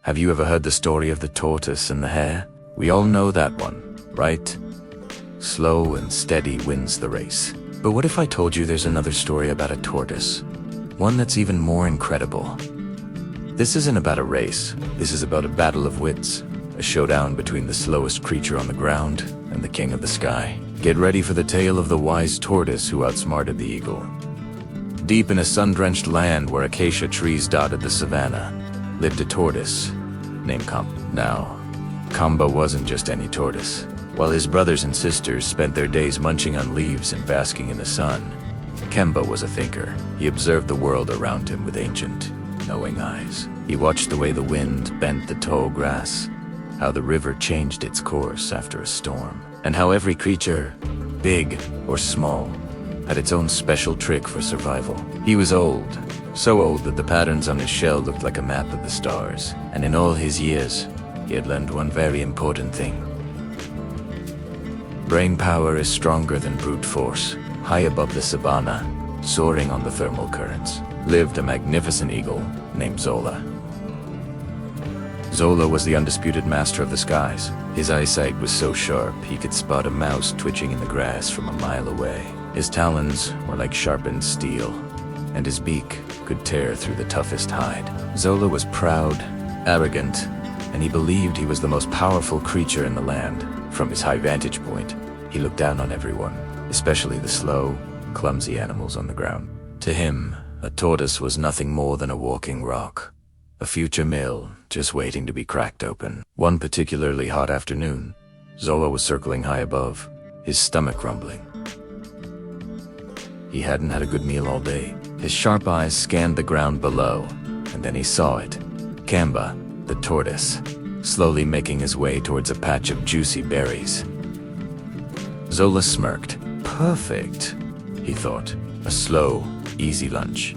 Have you ever heard the story of the tortoise and the hare? We all know that one, right? Slow and steady wins the race. But what if I told you there's another story about a tortoise? One that's even more incredible. This isn't about a race. This is about a battle of wits. A showdown between the slowest creature on the ground and the king of the sky. Get ready for the tale of the wise tortoise who outsmarted the eagle. Deep in a sun-drenched land where acacia trees dotted the savannah, lived a tortoise named Kamba. Now, Kamba wasn't just any tortoise. While his brothers and sisters spent their days munching on leaves and basking in the sun, Kamba was a thinker. He observed the world around him with ancient, knowing eyes. He watched the way the wind bent the tall grass, how the river changed its course after a storm, and how every creature, big or small, had its own special trick for survival. He was old, so old that the patterns on his shell looked like a map of the stars, and in all his years, he had learned one very important thing. Brain power is stronger than brute force. High above the savanna, soaring on the thermal currents, lived a magnificent eagle named Zola. Zola was the undisputed master of the skies. His eyesight was so sharp he could spot a mouse twitching in the grass from a mile away. His talons were like sharpened steel, and his beak could tear through the toughest hide. Zola was proud, arrogant, and he believed he was the most powerful creature in the land. From his high vantage point, he looked down on everyone, especially the slow, clumsy animals on the ground. To him, a tortoise was nothing more than a walking rock, a future mill just waiting to be cracked open. One particularly hot afternoon, Zola was circling high above, his stomach rumbling. He hadn't had a good meal all day. His sharp eyes scanned the ground below, and then he saw it. Kamba, the tortoise, slowly making his way towards a patch of juicy berries. Zola smirked. Perfect, he thought. A slow, easy lunch.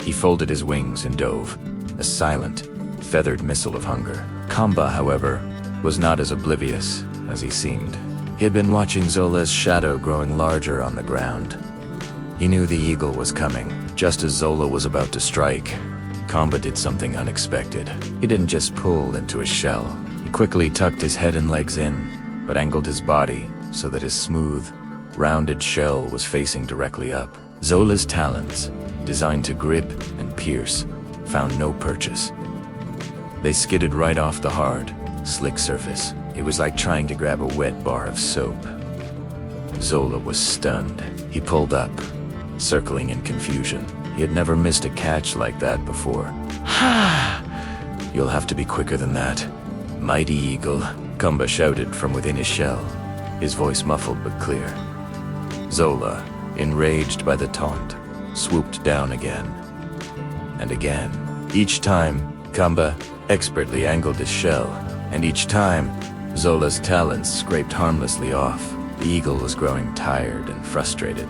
He folded his wings and dove, a silent, feathered missile of hunger. Kamba, however, was not as oblivious as he seemed. He had been watching Zola's shadow growing larger on the ground. He knew the eagle was coming. Just as Zola was about to strike, Kamba did something unexpected. He didn't just pull into his shell. He quickly tucked his head and legs in, but angled his body so that his smooth, rounded shell was facing directly up. Zola's talons, designed to grip and pierce, found no purchase. They skidded right off the hard, slick surface. It was like trying to grab a wet bar of soap. Zola was stunned. He pulled up, circling in confusion. He had never missed a catch like that before. Ha! You'll have to be quicker than that. Mighty eagle, Kamba shouted from within his shell, his voice muffled but clear. Zola, enraged by the taunt, swooped down again. And again. Each time, Kamba expertly angled his shell, and each time, Zola's talons scraped harmlessly off. The eagle was growing tired and frustrated.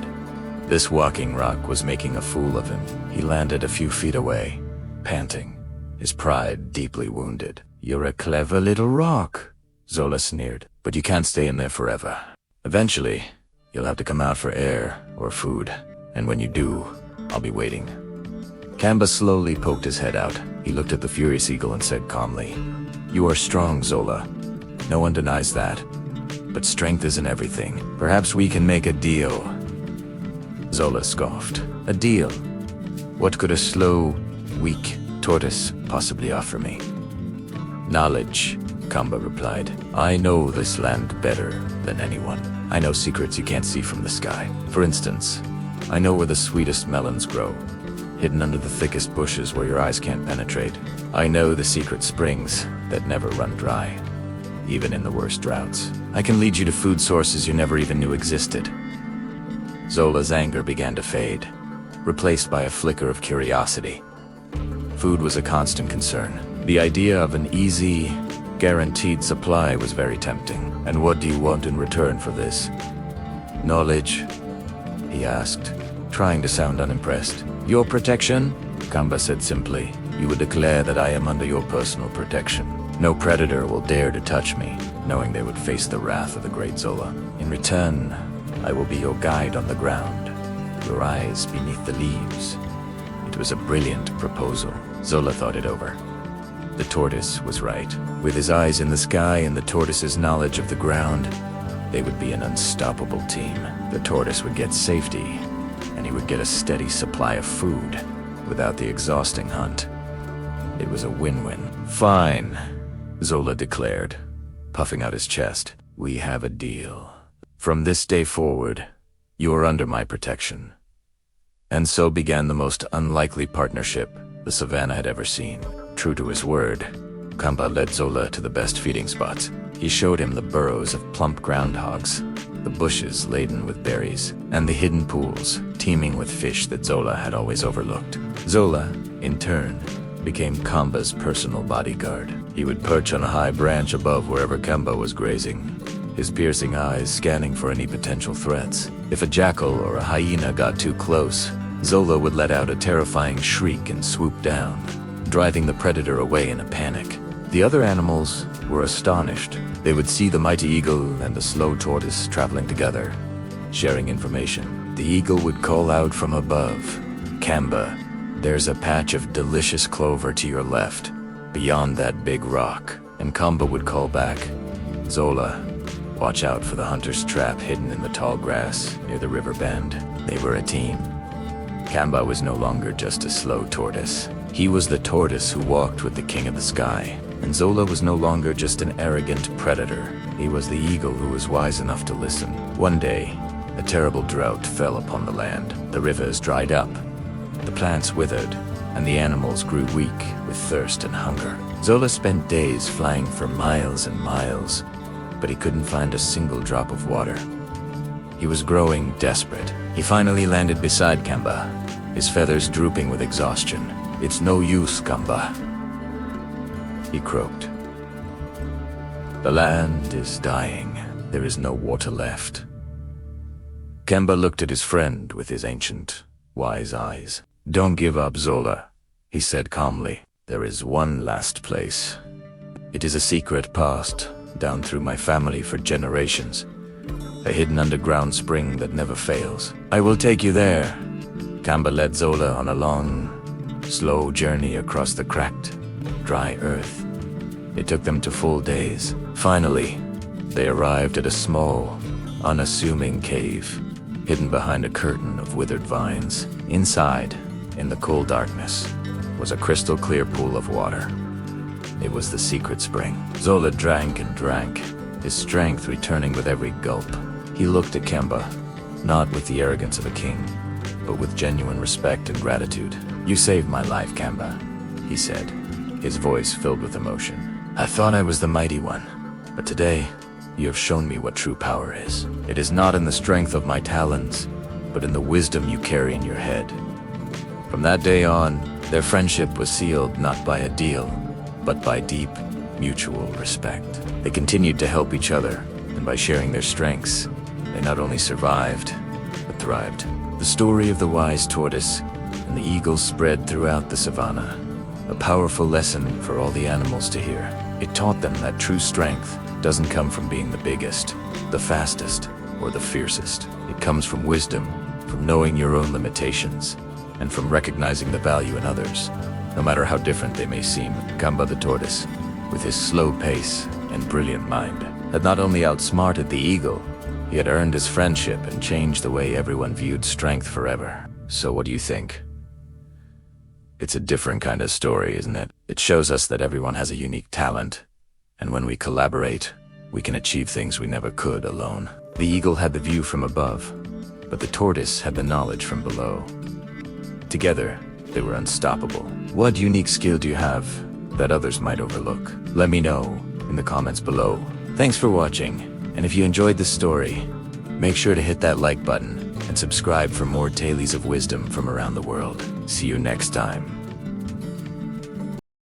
This walking rock was making a fool of him. He landed a few feet away, panting, his pride deeply wounded. You're a clever little rock, Zola sneered, but you can't stay in there forever. Eventually, you'll have to come out for air or food, and when you do, I'll be waiting. Kamba slowly poked his head out. He looked at the furious eagle and said calmly, You are strong, Zola. No one denies that. But strength isn't everything. Perhaps we can make a deal. Zola scoffed. A deal? What could a slow, weak tortoise possibly offer me? Knowledge, Kamba replied. I know this land better than anyone. I know secrets you can't see from the sky. For instance, I know where the sweetest melons grow, hidden under the thickest bushes where your eyes can't penetrate. I know the secret springs that never run dry, even in the worst droughts. I can lead you to food sources you never even knew existed. Zola's anger began to fade, replaced by a flicker of curiosity. Food was a constant concern. The idea of an easy, guaranteed supply was very tempting. And what do you want in return for this? Knowledge, he asked, trying to sound unimpressed. Your protection? Kamba said simply. You would declare that I am under your personal protection. No predator will dare to touch me, knowing they would face the wrath of the great Zola. In return, I will be your guide on the ground, your eyes beneath the leaves. It was a brilliant proposal. Zola thought it over. The tortoise was right. With his eyes in the sky and the tortoise's knowledge of the ground, they would be an unstoppable team. The tortoise would get safety, and he would get a steady supply of food without the exhausting hunt. It was a win-win. Fine, Zola declared, puffing out his chest. We have a deal. From this day forward, you are under my protection. And so began the most unlikely partnership the savannah had ever seen. True to his word, Kamba led Zola to the best feeding spots. He showed him the burrows of plump groundhogs, the bushes laden with berries, and the hidden pools teeming with fish that Zola had always overlooked. Zola, in turn, became Kamba's personal bodyguard. He would perch on a high branch above wherever Kamba was grazing, his piercing eyes scanning for any potential threats. If a jackal or a hyena got too close, Zola would let out a terrifying shriek and swoop down, driving the predator away in a panic. The other animals were astonished. They would see the mighty eagle and the slow tortoise traveling together, sharing information. The eagle would call out from above, "Kamba, there's a patch of delicious clover to your left, beyond that big rock." And Kamba would call back, "Zola, watch out for the hunter's trap hidden in the tall grass near the river bend." They were a team. Kamba was no longer just a slow tortoise. He was the tortoise who walked with the king of the sky. And Zola was no longer just an arrogant predator. He was the eagle who was wise enough to listen. One day, a terrible drought fell upon the land. The rivers dried up, the plants withered, and the animals grew weak with thirst and hunger. Zola spent days flying for miles and miles, but he couldn't find a single drop of water. He was growing desperate. He finally landed beside Kamba, his feathers drooping with exhaustion. "It's no use, Kamba," he croaked. "The land is dying. There is no water left." Kamba looked at his friend with his ancient, wise eyes. "Don't give up, Zola," he said calmly. "There is one last place. It is a secret passed down through my family for generations. A hidden underground spring that never fails. I will take you there." Kamba led Zola on a long, slow journey across the cracked, dry earth. It took them 2 full days. Finally, they arrived at a small, unassuming cave, hidden behind a curtain of withered vines. Inside, in the cool darkness, was a crystal-clear pool of water. It was the secret spring. Zola drank and drank, his strength returning with every gulp. He looked at Kamba, not with the arrogance of a king, but with genuine respect and gratitude. "You saved my life, Kamba," he said, his voice filled with emotion. "I thought I was the mighty one, but today, you have shown me what true power is. It is not in the strength of my talons, but in the wisdom you carry in your head." From that day on, their friendship was sealed not by a deal, but by deep, mutual respect. They continued to help each other, and by sharing their strengths, they not only survived, but thrived. The story of the wise tortoise and the eagle spread throughout the savannah, a powerful lesson for all the animals to hear. It taught them that true strength doesn't come from being the biggest, the fastest, or the fiercest. It comes from wisdom, from knowing your own limitations, and from recognizing the value in others, no matter how different they may seem. Kamba the tortoise, with his slow pace and brilliant mind, had not only outsmarted the eagle, he had earned his friendship and changed the way everyone viewed strength forever. So what do you think? It's a different kind of story, isn't it? It shows us that everyone has a unique talent, and when we collaborate, we can achieve things we never could alone. The eagle had the view from above, but the tortoise had the knowledge from below. Together, they were unstoppable. What unique skill do you have that others might overlook? Let me know in the comments below. Thanks for watching, and if you enjoyed this story, make sure to hit that like button and subscribe for more tales of wisdom from around the world. See you next time.